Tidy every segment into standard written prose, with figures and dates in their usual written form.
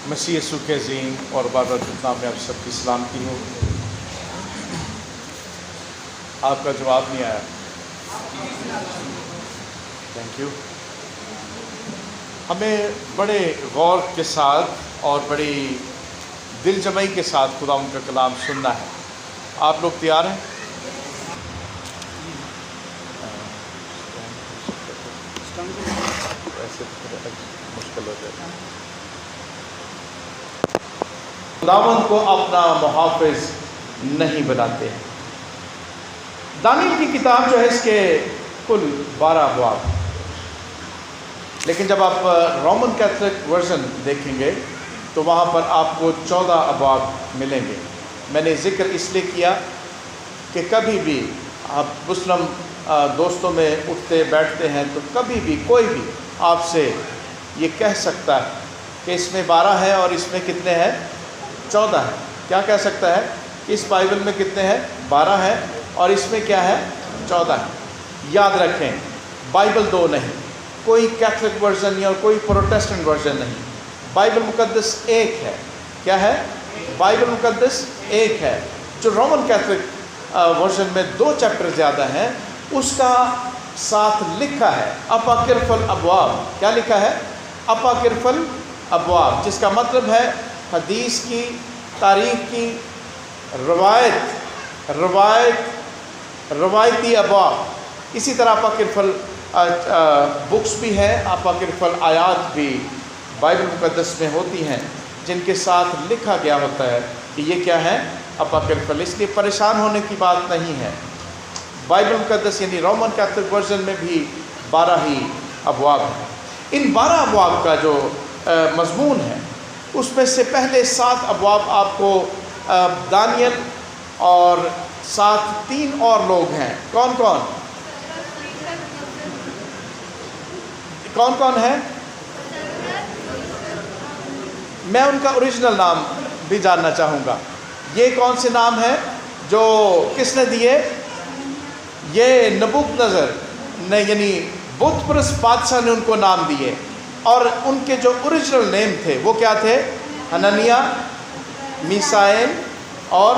مسیح یسوع کے عظیم اور بابرکت نام میں آپ سب کی سلامتی ہو۔ آپ کا جواب نہیں آیا، تھینک یو۔ ہمیں بڑے غور کے ساتھ اور بڑی دل جمعی کے ساتھ خدا ان کا کلام سننا ہے۔ آپ لوگ تیار ہیں؟ ایسے مشکل ہو جائے۔ خداوند کو اپنا محافظ نہیں بناتے ہیں۔ دانیل کی کتاب جو ہے اس کے کل 12 ابواب، لیکن جب آپ رومن کیتھولک ورژن دیکھیں گے تو وہاں پر آپ کو 14 ابواب ملیں گے۔ میں نے ذکر اس لیے کیا کہ کبھی بھی آپ مسلم دوستوں میں اٹھتے بیٹھتے ہیں تو کبھی بھی کوئی بھی آپ سے یہ کہہ سکتا ہے کہ اس میں 12 ہے اور اس میں کتنے ہیں؟ 14 ہے۔ کیا کہہ سکتا ہے؟ اس بائبل میں کتنے ہیں؟ 12 ہے اور اس میں کیا ہے؟ 14 ہے۔ یاد رکھیں، بائبل 2 نہیں، کوئی کیتھولک ورژن نہیں اور کوئی پروٹیسٹنٹ ورژن نہیں، بائبل مقدس ایک ہے۔ کیا ہے؟ بائبل مقدس ایک ہے۔ جو رومن کیتھولک ورژن میں 2 چیپٹر زیادہ ہیں، اس کا ساتھ لکھا ہے اپاکرفل الابواب۔ کیا لکھا ہے؟ اپاکرفل الابواب، جس کا مطلب ہے حدیث کی، تاریخ کی، روایتی ابواب۔ اسی طرح اپاکرفل بکس بھی ہیں، اپاکرفل آیات بھی بائبل مقدس میں ہوتی ہیں جن کے ساتھ لکھا گیا ہوتا ہے کہ یہ کیا ہے؟ اپاکرفل۔ اس لیے پریشان ہونے کی بات نہیں ہے۔ بائبل مقدس یعنی رومن کیتھولک ورژن میں بھی 12 ہی ابواب ہیں۔ ان 12 ابواب کا جو مضمون ہے اس میں سے پہلے 7 ابواب آپ کو دانیل اور ساتھ 3 اور لوگ ہیں۔ کون کون ہیں؟ میں ان کا اوریجنل نام بھی جاننا چاہوں گا۔ یہ کون سے نام ہیں جو کس نے دیے؟ یہ نبوکدنضر نے، یعنی بت پرست بادشاہ نے ان کو نام دیے، اور ان کے جو اوریجنل نیم تھے وہ کیا تھے؟ حنانیہ، میسائیل اور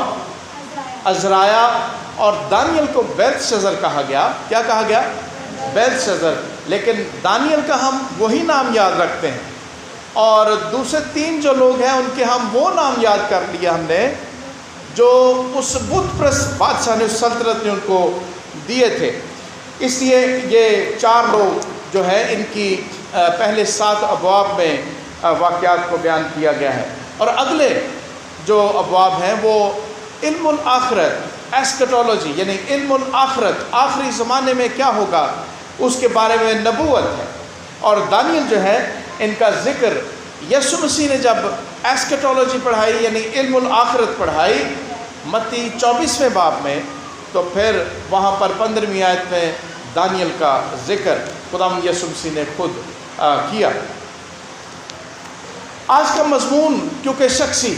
عزرائیل۔ اور دانیل کو بیلتشزر کہا گیا۔ کیا کہا گیا؟ بیلتشزر۔ لیکن دانیل کا ہم وہی نام یاد رکھتے ہیں، اور دوسرے 3 جو لوگ ہیں ان کے ہم وہ نام یاد کر لیا ہم نے جو اس بت پرست بادشاہ نے، اس سلطنت نے ان کو دیے تھے۔ اس لیے یہ 4 لوگ جو ہے ان کی پہلے 7 ابواب میں واقعات کو بیان کیا گیا ہے، اور اگلے جو ابواب ہیں وہ علم الآخرت، ایسکٹولوجی، یعنی علم الآخرت، آخری زمانے میں کیا ہوگا اس کے بارے میں نبوت ہے۔ اور دانیل جو ہے ان کا ذکر یسوع مسیح نے جب ایسکٹولوجی پڑھائی یعنی علم الآخرت پڑھائی متی 24ویں باب میں، تو پھر وہاں پر 15ویں آیت میں دانیل کا ذکر خداوند یسوع مسیح نے خود کیا۔ آج کا مضمون کیونکہ شخصی،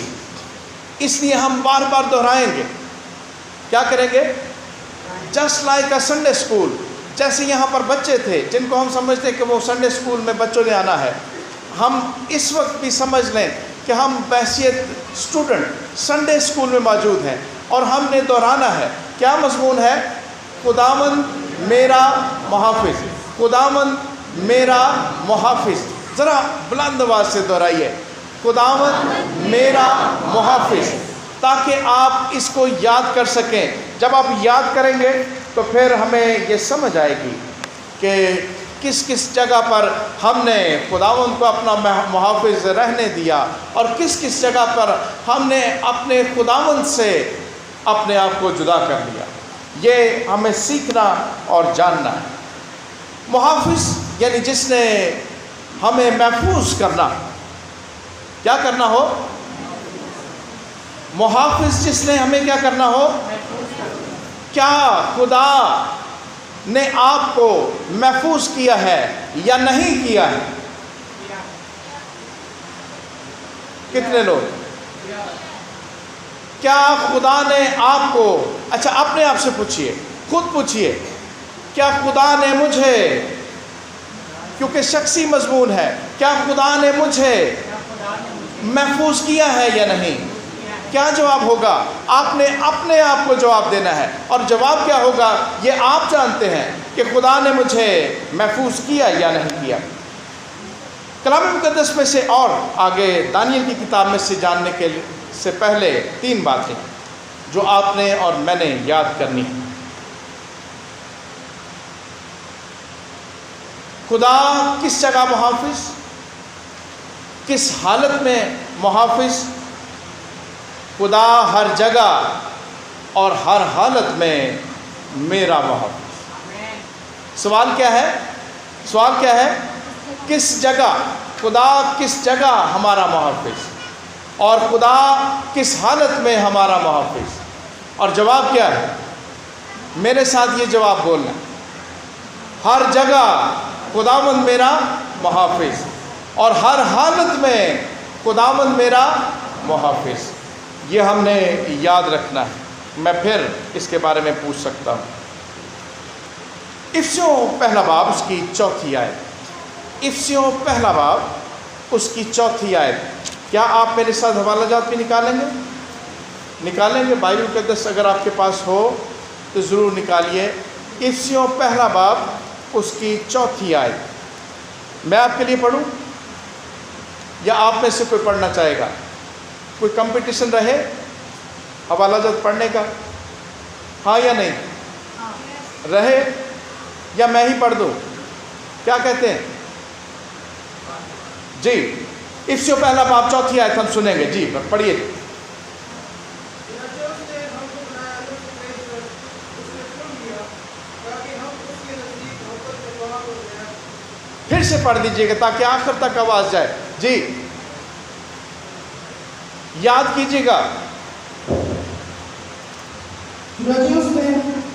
اس لیے ہم بار بار دہرائیں گے۔ کیا کریں گے؟ Just like a Sunday school. جیسے یہاں پر بچے تھے جن کو ہم سمجھتے ہیں کہ وہ سنڈے اسکول میں بچوں نے آنا ہے، ہم اس وقت بھی سمجھ لیں کہ ہم بحیثیت اسٹوڈنٹ سنڈے اسکول میں موجود ہیں، اور ہم نے دہرانا ہے۔ کیا مضمون ہے؟ خداوند میرا محافظ، خداوند میرا محافظ۔ ذرا بلند آواز سے دہرائیے، خداوند میرا محافظ، تاکہ آپ اس کو یاد کر سکیں۔ جب آپ یاد کریں گے تو پھر ہمیں یہ سمجھ آئے گی کہ کس کس جگہ پر ہم نے خداوند کو اپنا محافظ رہنے دیا، اور کس کس جگہ پر ہم نے اپنے خداوند سے اپنے آپ کو جدا کر لیا۔ یہ ہمیں سیکھنا اور جاننا ہے۔ محافظ یعنی جس نے ہمیں محفوظ کرنا۔ کیا کرنا ہو؟ محافظ جس نے ہمیں کیا کرنا ہو؟ کیا خدا نے آپ کو محفوظ کیا ہے یا نہیں کیا ہے؟ کتنے لوگ؟ کیا خدا نے آپ کو، اچھا اپنے آپ سے پوچھئے، خود پوچھئے، کیا خدا نے مجھے، کیونکہ شخصی مضمون ہے، کیا خدا نے مجھے محفوظ کیا ہے یا نہیں؟ کیا جواب ہوگا؟ آپ نے اپنے آپ کو جواب دینا ہے، اور جواب کیا ہوگا یہ آپ جانتے ہیں کہ خدا نے مجھے محفوظ کیا یا نہیں کیا۔ کلام مقدس میں سے اور آگے دانیل کی کتاب میں سے جاننے کے سے پہلے 3 باتیں جو آپ نے اور میں نے یاد کرنی ہے۔ خدا کس جگہ محافظ، کس حالت میں محافظ؟ خدا ہر جگہ اور ہر حالت میں میرا محافظ۔ سوال کیا ہے؟ سوال کیا ہے؟ کس جگہ؟ خدا کس جگہ ہمارا محافظ، اور خدا کس حالت میں ہمارا محافظ؟ اور جواب کیا ہے؟ میرے ساتھ یہ جواب بولنا، ہر جگہ خداوند میرا محافظ، اور ہر حالت میں خداوند میرا محافظ۔ یہ ہم نے یاد رکھنا ہے۔ میں پھر اس کے بارے میں پوچھ سکتا ہوں۔ افسیوں پہلا باب اس کی 4 آیت، افسیوں پہلا باب اس کی 4 آیت۔ کیا آپ میرے ساتھ حوالہ جات بھی نکالیں گے؟ نکالیں گے؟ بائبل مقدس اگر آپ کے پاس ہو تو ضرور نکالیے۔ افسیوں پہلا باب اس کی 4 آیت۔ میں آپ کے لیے پڑھوں یا آپ میں سے کوئی پڑھنا چاہے گا؟ کوئی کمپٹیشن رہے حوالہ جات پڑھنے کا؟ ہاں یا نہیں رہے، یا میں ہی پڑھ دوں؟ کیا کہتے ہیں؟ جی، افسیوں پہلا باب 4 آیت ہم سنیں گے۔ جی پڑھیے۔ پھر سے پڑھ دیجئے گا تاکہ آخر تک آواز جائے۔ جی یاد کیجئے گا۔ چنانچہ اس نے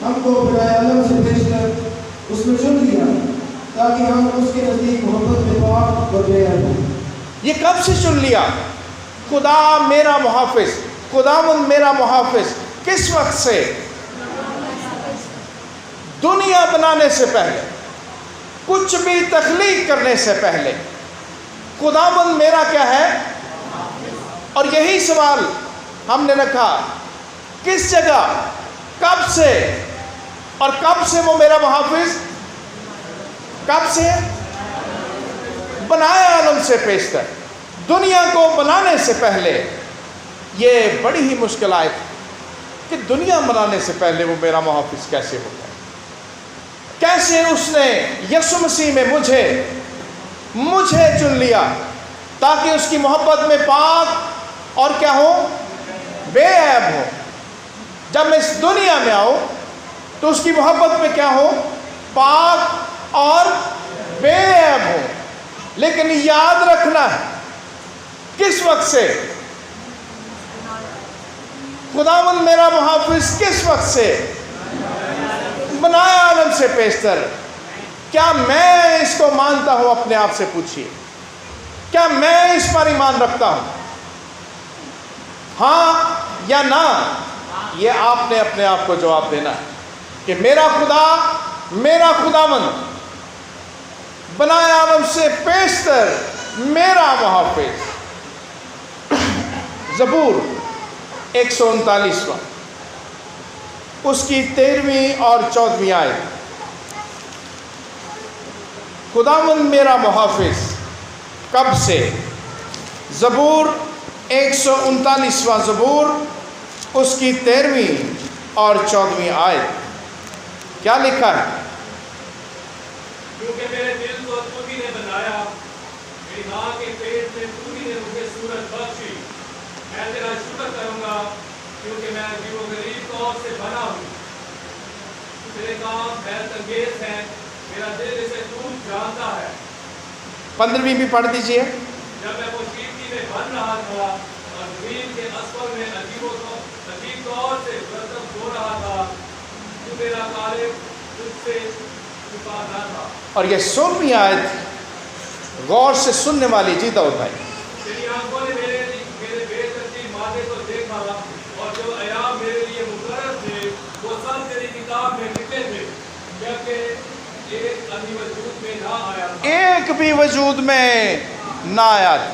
ہم کو برائے عالم سے بھیج کر اس میں چن لیا تاکہ ہم اس کے نزدیک محبت میں پاک اور بے عیب ہوں۔ یہ کب سے چن لیا؟ خدا میرا محافظ، خداوند میرا محافظ۔ کس وقت سے؟ دنیا بنانے سے پہلے، کچھ بھی تخلیق کرنے سے پہلے خداوند میرا کیا ہے؟ اور یہی سوال ہم نے رکھا، کس جگہ، کب سے، اور کب سے وہ میرا محافظ؟ کب سے؟ بنائے عالم سے پیشتر، دنیا کو بنانے سے پہلے۔ یہ بڑی ہی مشکل آیت کہ دنیا بنانے سے پہلے وہ میرا محافظ کیسے ہوتا ہے؟ کیسے اس نے یسوع مسیح میں مجھے چن لیا تاکہ اس کی محبت میں پاک اور کیا ہو؟ بے عیب ہو۔ جب میں اس دنیا میں آؤں تو اس کی محبت میں کیا ہو؟ پاک اور بے عیب ہو۔ لیکن یاد رکھنا ہے، کس وقت سے؟ خداوند میرا محافظ کس وقت سے؟ بنائے عالم سے پیشتر۔ کیا میں اس کو مانتا ہوں؟ اپنے آپ سے پوچھئے، کیا میں اس پر ایمان رکھتا ہوں؟ ہاں یا نہ؟ یہ آپ نے اپنے آپ کو جواب دینا ہے کہ میرا خدا، میرا خداوند بنائے عالم سے پیشتر میرا محافظ۔ زبور 139 اس کی 13ویں اور 14ویں آیت۔ خداوند میرا محافظ کب سے؟ زبور 139 زبور اس کی 13ویں اور 14ویں آیت۔ کیا لکھا ہے؟ کیونکہ میرے دل کو تو ہی نے بنایا، میری ماں کے پیٹ میں تو ہی نے مجھے صورت بخشی۔ میں تیرا شکر کروں گا کیونکہ میں عجیب و غریب طور سے بنا ہوں۔ تیرے کام حیرت انگیز ہیں، میرا دل اسے تو جانتا ہے۔ 15ویں بھی پڑھ دیجئے۔ جب میں پوشیدگی میں بن رہا تھا اور زمین کے اسفل میں عجیب طور سے برتن ہو رہا تھا، تو میرا خالق تجھ سے چھپا نہ تھا۔ اور یہ 16ویں آیت غور سے سننے والی۔ جی داؤد بھائی۔ تیری آنکھوں نے میرے بے ترتیب مادے کو دیکھا، اور جو ایام میرے لیے مقرر تھے وہ سب تیری کتاب میں لکھے تھے، جبکہ ایک ابھی وجود میں نہ آیا تھا۔ ایک بھی وجود میں نہ آیا تھا۔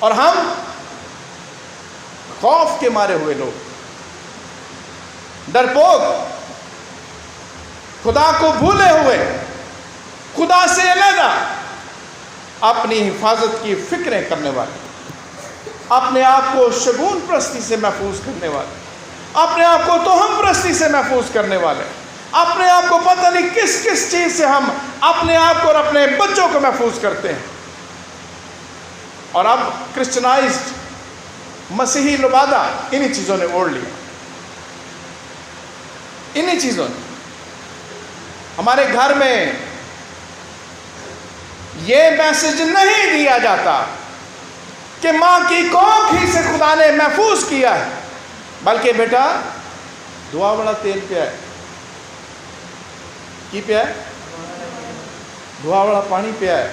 اور ہم خوف کے مارے ہوئے لوگ، ڈرپوک، خدا کو بھولے ہوئے، خدا سے علیحدہ، اپنی حفاظت کی فکریں کرنے والے، اپنے آپ کو شگون پرستی سے محفوظ کرنے والے، اپنے آپ کو توہم پرستی سے محفوظ کرنے والے، اپنے آپ کو پتہ نہیں کس کس چیز سے ہم اپنے آپ کو اور اپنے بچوں کو محفوظ کرتے ہیں۔ اور اب کرسچنائزڈ مسیحی لبادہ انہی چیزوں نے اوڑھ لیا، انہی چیزوں نے۔ ہمارے گھر میں یہ میسج نہیں دیا جاتا کہ ماں کی کوکھ ہی سے خدا نے محفوظ کیا ہے، بلکہ بیٹا دعا والا تیل پیا ہے، کی پیا ہے؟ دعا والا پانی پیا ہے۔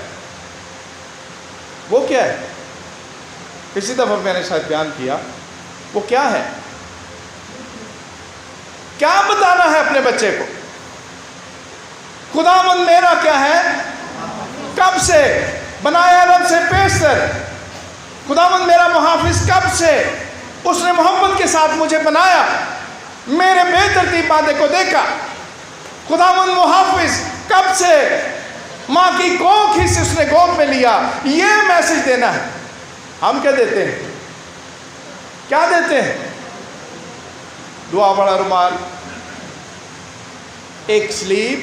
وہ کیا ہے؟ پچھلی دفعہ میں نے شاید بیان کیا، وہ کیا ہے؟ کیا بتانا ہے اپنے بچے کو؟ خداوند میرا کیا ہے؟ کب سے بنایا رب سے پیشتر، خداوند میرا محافظ کب سے، اس نے محبت کے ساتھ مجھے بنایا، میرے بے ترتیب مادے کو دیکھا، خداوند محافظ کب سے، ماں کی کوکھ ہی سے اس نے گود میں لیا۔ یہ میسج دینا ہے۔ ہم کیا دیتے ہیں؟ کیا دیتے ہیں؟ دعا والا رومال، ایک سلیپ،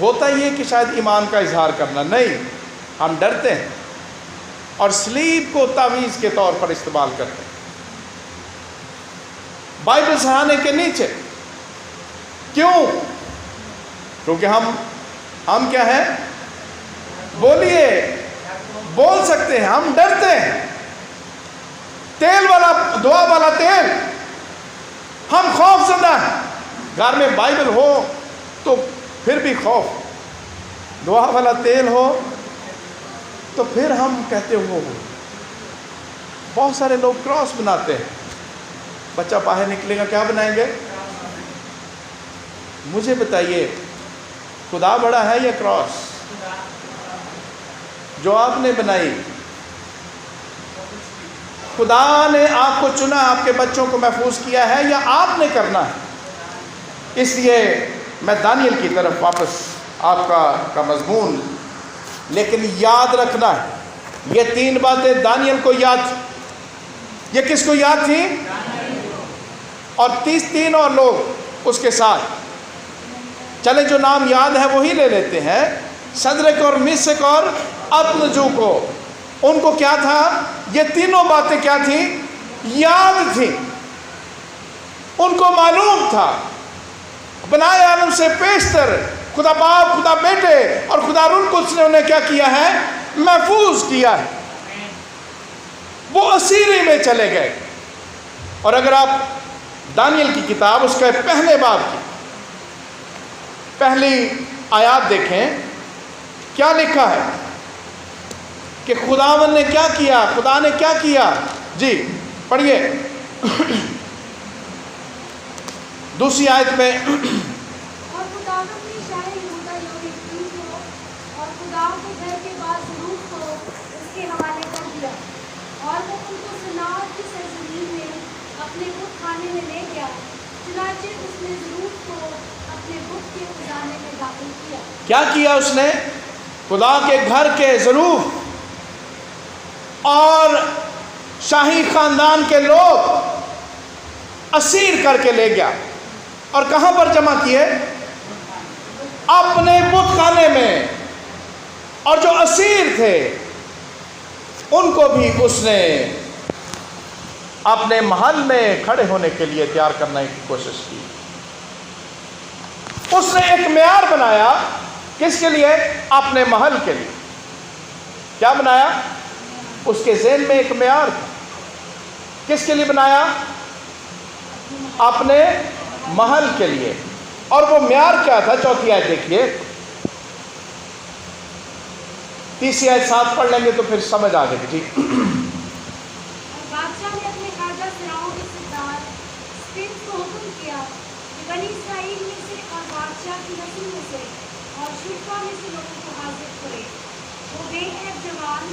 ہوتا یہ کہ شاید ایمان کا اظہار کرنا، نہیں، ہم ڈرتے ہیں اور سلیپ کو تعویذ کے طور پر استعمال کرتے ہیں بائبل سہانے کے نیچے۔ کیوں؟ کیونکہ ہم کیا ہیں؟ بولیے، بول سکتے ہیں، ہم ڈرتے ہیں۔ تیل والا، دعا والا تیل، ہم خوف زدہ ہیں۔ گھر میں بائبل ہو تو پھر بھی خوف، دعا والا تیل ہو تو پھر ہم کہتے ہو۔ بہت سارے لوگ کراس بناتے ہیں، بچہ باہر نکلے گا کیا بنائیں گے؟ مجھے بتائیے خدا بڑا ہے یا کراس جو آپ نے بنائی؟ خدا نے آپ کو چنا، آپ کے بچوں کو محفوظ کیا ہے، یا آپ نے کرنا ہے؟ اس لیے میں دانیل کی طرف واپس آپ کا مضمون، لیکن یاد رکھنا ہے یہ 3 باتیں دانیل کو یاد، یہ کس کو یاد تھی؟ اور 3 اور لوگ اس کے ساتھ۔ چلیں جو نام یاد ہے وہی لے لیتے ہیں۔ شدرک اور میشک اور ابدنگو کو، ان کو کیا تھا؟ یہ تینوں باتیں کیا تھیں؟ یاد تھیں، ان کو معلوم تھا۔ بنائے عالم سے پیشتر خدا باپ، خدا بیٹے اور خدا روح القدس نے انہیں کیا کیا ہے؟ محفوظ کیا ہے۔ وہ اسیری میں چلے گئے۔ اور اگر آپ دانیل کی کتاب اس کے پہلے باب کی پہلی آیات دیکھیں، کیا لکھا ہے کہ خداوند نے کیا کیا، خدا نے کیا کیا؟ جی پڑھیے دوسری آیت میں۔ اور خداوند نے شاہ یہودا یہویاکین کو اور خدا کے گھر کے بعد ضرور کو اس کے حوالے کر دیا، اور وہ ان کو صنعت کی سرزمین میں اپنے بت خانے میں لے گیا، چنانچہ اس نے ضرور کو اپنے بت کے خزانے میں داخل کیا۔ کیا کیا اس نے؟ خدا کے گھر کے ضرور اور شاہی خاندان کے لوگ اسیر کر کے لے گیا، اور کہاں پر جمع کیے؟ اپنے بت خانے میں۔ اور جو اسیر تھے ان کو بھی اس نے اپنے محل میں کھڑے ہونے کے لیے تیار کرنے کی کوشش کی۔ اس نے ایک معیار بنایا، کس کے لیے؟ اپنے محل کے لیے۔ کیا بنایا؟ اس کے ذہن میں ایک معیار تھا، کس کے لیے بنایا؟ اپنے محل کے لیے۔ اور وہ معیار کیا تھا؟ چوتھی آیت دیکھیے، تیسری آیت 7 پڑھ لیں گے تو پھر سمجھ آ جائے گی۔ ٹھیک۔ اور بادشاہ نے اپنے خواجہ فراؤن کے سردار اسپنز کو حکم کیا کہ بنی اسرائیل میں سے اور بادشاہ کی نسل میں سے اور شرفا میں سے لوگوں کو حاضر کرے، وہ بے عیب جوان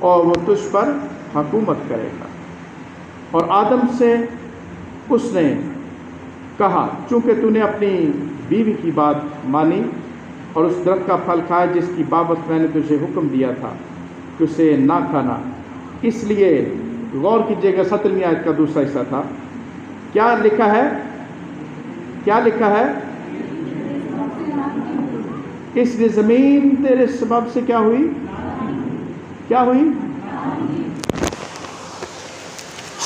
اور وہ تجھ پر حکومت کرے گا۔ اور آدم سے اس نے کہا چونکہ تو نے اپنی بیوی کی بات مانی اور اس درخت کا پھل کھایا جس کی بابت میں نے تجھے حکم دیا تھا کہ اسے نہ کھانا، اس لیے غور کیجیے گا 17ویں آیت کا دوسرا حصہ تھا، کیا لکھا ہے؟ کیا لکھا ہے؟ اس لیے زمین تیرے سبب سے کیا ہوئی؟ کیا ہوئی؟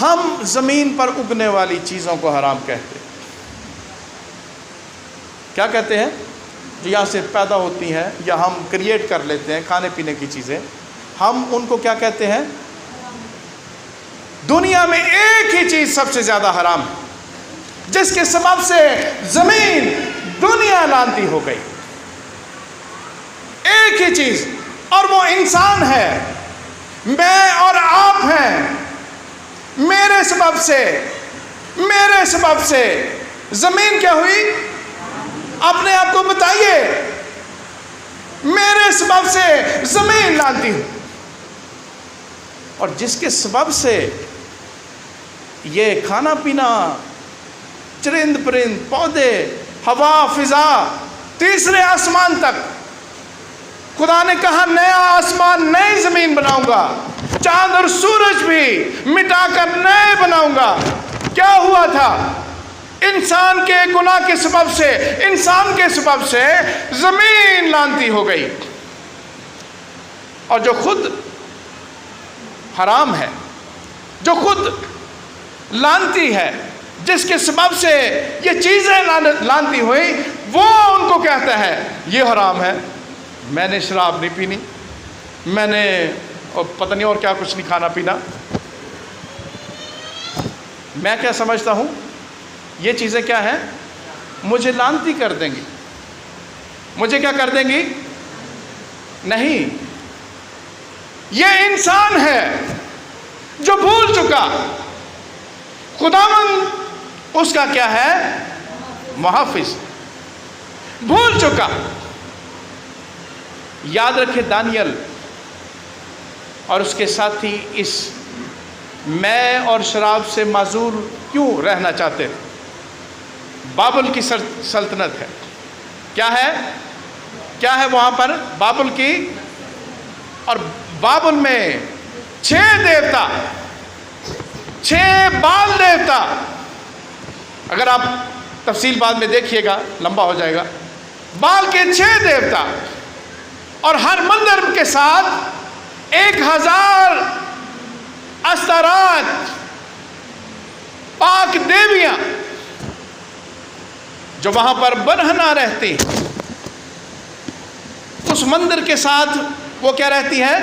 ہم زمین پر اگنے والی چیزوں کو حرام کہتے ہیں۔ کیا کہتے ہیں؟ جو یہاں سے پیدا ہوتی ہیں یا ہم کریٹ کر لیتے ہیں کھانے پینے کی چیزیں، ہم ان کو کیا کہتے ہیں؟ دنیا میں ایک ہی چیز سب سے زیادہ حرام ہے جس کے سبب سے زمین دنیا لانتی ہو گئی، ایک ہی چیز، اور وہ انسان ہے، میں اور آپ ہیں۔ میرے سبب سے زمین کیا ہوئی؟ اپنے آپ کو بتائیے، میرے سبب سے زمین لانتی ہو، اور جس کے سبب سے یہ کھانا پینا، چرند پرند، پودے، ہوا، فضا، تیسرے آسمان تک، خدا نے کہا نیا آسمان نئی زمین بناؤں گا، چاند اور سورج بھی مٹا کر نئے بناؤں گا۔ کیا ہوا تھا؟ انسان کے گناہ کے سبب سے، انسان کے سبب سے زمین لانتی ہو گئی، اور جو خود حرام ہے، جو خود لانتی ہے، جس کے سبب سے یہ چیزیں لانتی ہوئی، وہ ان کو کہتا ہے یہ حرام ہے، میں نے شراب نہیں پینی، میں نے پتہ نہیں اور کیا کچھ نہیں کھانا پینا۔ میں کیا سمجھتا ہوں؟ یہ چیزیں کیا ہیں؟ مجھے لانتی کر دیں گی۔ مجھے کیا کر دیں گی؟ نہیں، یہ انسان ہے جو بھول چکا، خداوند اس کا کیا ہے؟ محافظ، بھول چکا۔ یاد رکھے دانیل اور اس کے ساتھی اس میں اور شراب سے معذور کیوں رہنا چاہتے تھے؟ بابل کی سلطنت ہے، کیا ہے؟ کیا ہے وہاں پر؟ بابل کی، اور بابل میں 6 دیوتا، 6 بال دیوتا، اگر آپ تفصیل بعد میں دیکھیے گا لمبا ہو جائے گا، بال کے 6 دیوتا، اور ہر مندر کے ساتھ 1000 استارات، پاک دیویاں جو وہاں پر برہنہ رہتی، اس مندر کے ساتھ وہ کیا رہتی ہے؟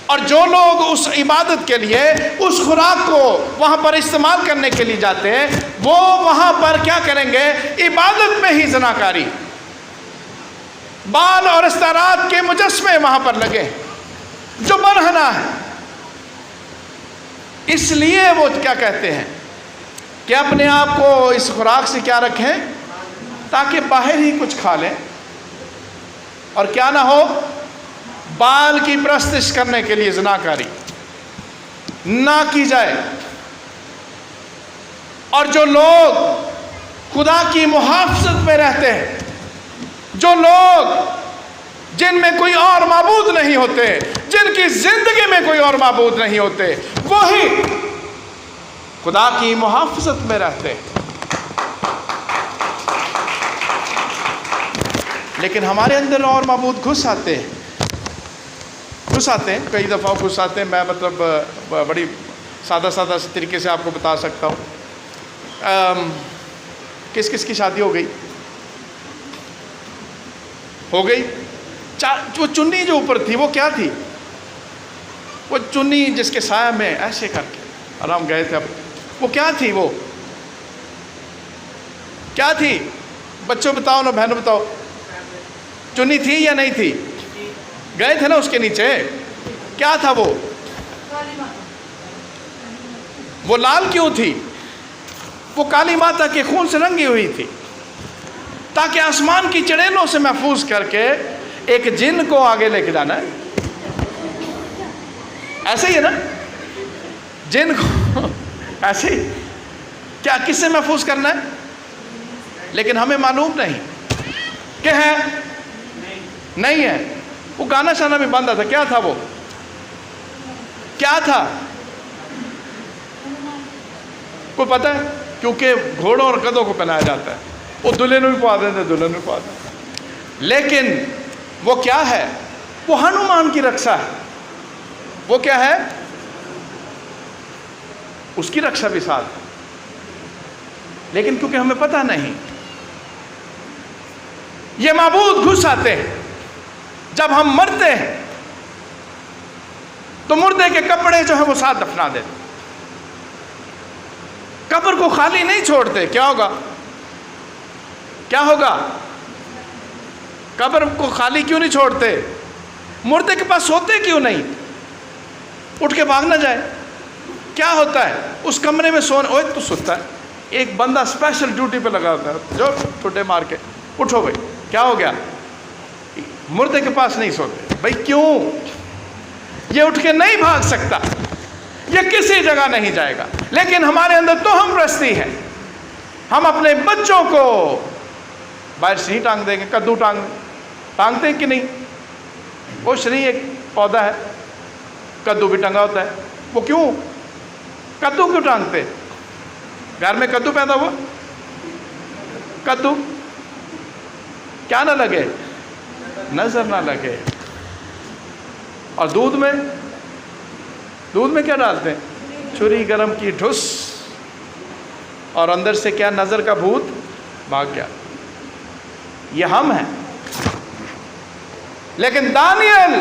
اور جو لوگ اس عبادت کے لیے، اس خوراک کو وہاں پر استعمال کرنے کے لیے جاتے ہیں، وہ وہاں پر کیا کریں گے؟ عبادت میں ہی زناکاری، بال اور استارات کے مجسمے وہاں پر لگے جو برہنہ ہے۔ اس لیے وہ کیا کہتے ہیں کہ اپنے آپ کو اس خوراک سے کیا رکھیں تاکہ باہر ہی کچھ کھا لیں، اور کیا نہ ہو بال کی پرستش کرنے کے لیے زناکاری نہ کی جائے۔ اور جو لوگ خدا کی محافظت میں رہتے ہیں، جو لوگ جن میں کوئی اور معبود نہیں ہوتے، جن کی زندگی میں کوئی اور معبود نہیں ہوتے، وہی خدا کی محافظت میں رہتے ہیں۔ لیکن ہمارے اندر اور معبود گھس آتے ہیں، کئی دفعہ گھس آتے ہیں۔ میں مطلب بڑی سادہ طریقے سے آپ کو بتا سکتا ہوں۔ کس کس کی شادی ہو گئی؟ وہ چنی جو اوپر تھی وہ کیا تھی؟ وہ چنی جس کے سایہ میں ایسے کر کے آرام گئے تھے، اب وہ کیا تھی؟ وہ کیا تھی؟ بچوں بتاؤ نا، بہنوں بتاؤ، چنی تھی یا نہیں تھی؟ گئے تھے نا اس کے نیچے، کیا تھا وہ لال کیوں تھی؟ وہ کالی ماتا کے خون سے رنگی ہوئی تھی، تاکہ آسمان کی چڑیلوں سے محفوظ کر کے ایک جن کو آگے لے کے جانا ہے۔ ایسے ہی ہے نا، جن کو ایسے ہی، کیا کس سے محفوظ کرنا ہے؟ لیکن ہمیں معلوم نہیں کہ ہے نہیں ہے۔ وہ گانا شانا بھی بندہ تھا، کیا تھا وہ، کیا تھا کوئی پتہ ہے؟ کیونکہ گھوڑوں اور گدھوں کو پہنایا جاتا ہے، وہ دلہن بھی پوا دیتے، دلہن بھی پوا دیتے، لیکن وہ کیا ہے؟ وہ ہنومان کی رکشا ہے۔ وہ کیا ہے؟ اس کی رکشا بھی ساتھ ہے، لیکن کیونکہ ہمیں پتہ نہیں، یہ معبود گھس آتے ہیں۔ جب ہم مرتے ہیں تو مردے کے کپڑے جو ہیں وہ ساتھ دفنا دیتے، قبر کو خالی نہیں چھوڑتے۔ کیا ہوگا؟ کیا ہوگا؟ قبر کو خالی کیوں نہیں چھوڑتے؟ مردے کے پاس سوتے کیوں نہیں؟ اٹھ کے بھاگ نہ جائے۔ کیا ہوتا ہے اس کمرے میں سونے؟ اوے تو سوتا ہے، ایک بندہ اسپیشل ڈیوٹی پہ لگا ہوتا ہے، جو ٹھڈے مار کے اٹھو بھائی، کیا ہو گیا؟ مردے کے پاس نہیں سوتے بھائی، کیوں؟ یہ اٹھ کے نہیں بھاگ سکتا، یہ کسی جگہ نہیں جائے گا۔ لیکن ہمارے اندر تو ہم پرستی ہے، ہم اپنے بچوں کو باہر شری ٹانگ دیں گے، کدو ٹانگتے کہ نہیں؟ وہ شری ایک پودا ہے، کدو بھی ٹنگا ہوتا ہے، وہ کیوں؟ کدو کیوں ٹانگتے؟ گھر میں کدو پیدا ہوا، کدو کیا نہ لگے؟ نظر نہ لگے۔ اور دودھ میں کیا ڈالتے ہیں؟ چھری گرم کی ڈھس، اور اندر سے کیا؟ نظر کا بھوت بھاگ گیا۔ یہ ہم ہیں۔ لیکن دانیل،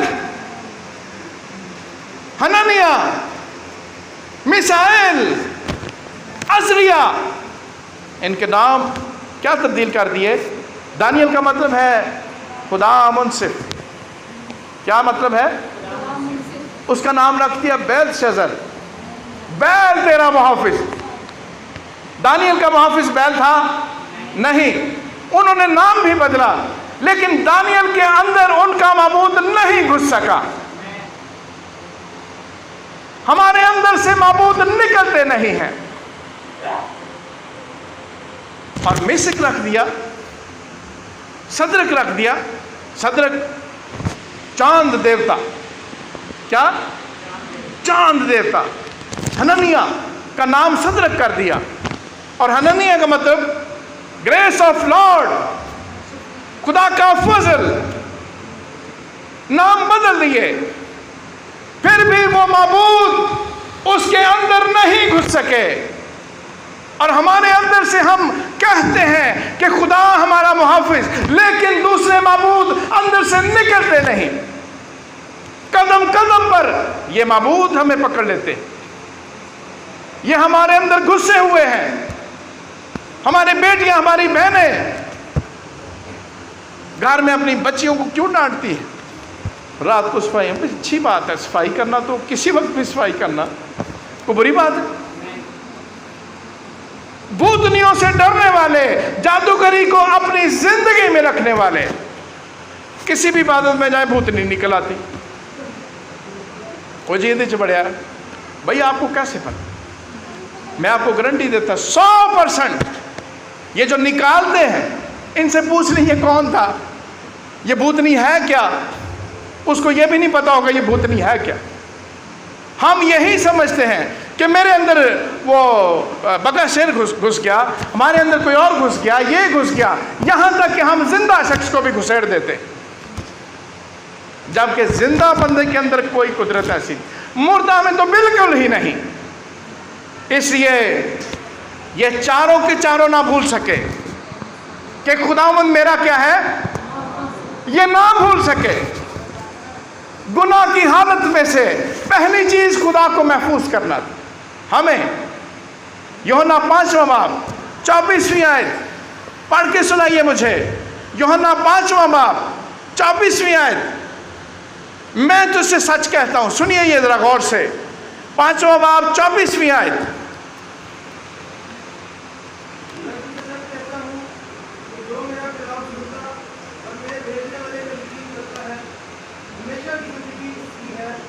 حنانیہ، میشائیل، عزریہ، ان کے نام کیا تبدیل کر دیے؟ دانیل کا مطلب ہے خدا منصف۔ کیا مطلب ہے؟ اس کا نام رکھ دیا بیلشزر، بیل تیرا محافظ۔ دانیل کا محافظ بیل تھا؟ نہیں، انہوں نے نام بھی بدلا، لیکن دانیل کے اندر ان کا معبود نہیں گھس سکا۔ ہمارے اندر سے معبود نکلتے نہیں ہیں۔ اور میشک رکھ دیا، صدرک رکھ دیا۔ صدرک چاند دیوتا، کیا؟ چاند دیوتا۔ حنانیہ کا نام صدرک کر دیا، اور حنانیہ کا مطلب گریس آف لارڈ، خدا کا فضل، نام بدل دیے۔ پھر بھی وہ معبود اس کے اندر نہیں گھس سکے، اور ہمارے اندر سے ہم کہتے ہیں کہ خدا ہمارا محافظ، لیکن دوسرے معبود اندر سے نکلتے نہیں۔ قدم قدم پر یہ معبود ہمیں پکڑ لیتے، یہ ہمارے اندر گھسے ہوئے ہیں۔ ہماری بیٹیاں، ہماری بہنیں گھر میں اپنی بچیوں کو کیوں ڈانٹتی ہیں؟ رات کو صفائی، اچھی بات ہے صفائی کرنا، تو کسی وقت بھی صفائی کرنا کوئی بری بات ہے؟ بھوتنیوں سے ڈرنے والے، جادوگری کو اپنی زندگی میں رکھنے والے، کسی بھی عبادت میں جائیں بھوتنی نکل آتی۔ وہ جیندے چ بڑھیا ہے بھائی، آپ کو کیسے پتا؟ میں آپ کو گارنٹی دیتا 100%، یہ جو نکالتے ہیں ان سے پوچھ لیں یہ کون تھا، یہ بھوتنی ہے کیا؟ اس کو یہ بھی نہیں پتا ہوگا یہ بھوتنی ہے کیا۔ ہم یہی سمجھتے ہیں کہ میرے اندر وہ بگا شیر گھس گیا، ہمارے اندر کوئی اور گھس گیا، یہ گھس گیا، یہاں تک کہ ہم زندہ شخص کو بھی گھسیڑ دیتے، جبکہ زندہ بندے کے اندر کوئی قدرت ایسی، مردہ میں تو بالکل ہی نہیں۔ اس لیے یہ چاروں کے چاروں نہ بھول سکے کہ خداوند میرا کیا ہے، یہ نہ بھول سکے۔ گناہ کی حالت میں سے پہلی چیز خدا کو محفوظ کرنا تھا ہمیں۔ یوحنا 5واں باب 24ویں آیت پڑھ کے سنائیے مجھے۔ یوحنا 5واں باب 24ویں آیت، میں تجھ سے سچ کہتا ہوں، سنیے یہ ذرا غور سے، 5واں باب 24ویں آیت۔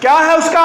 کیا ہے اس کا؟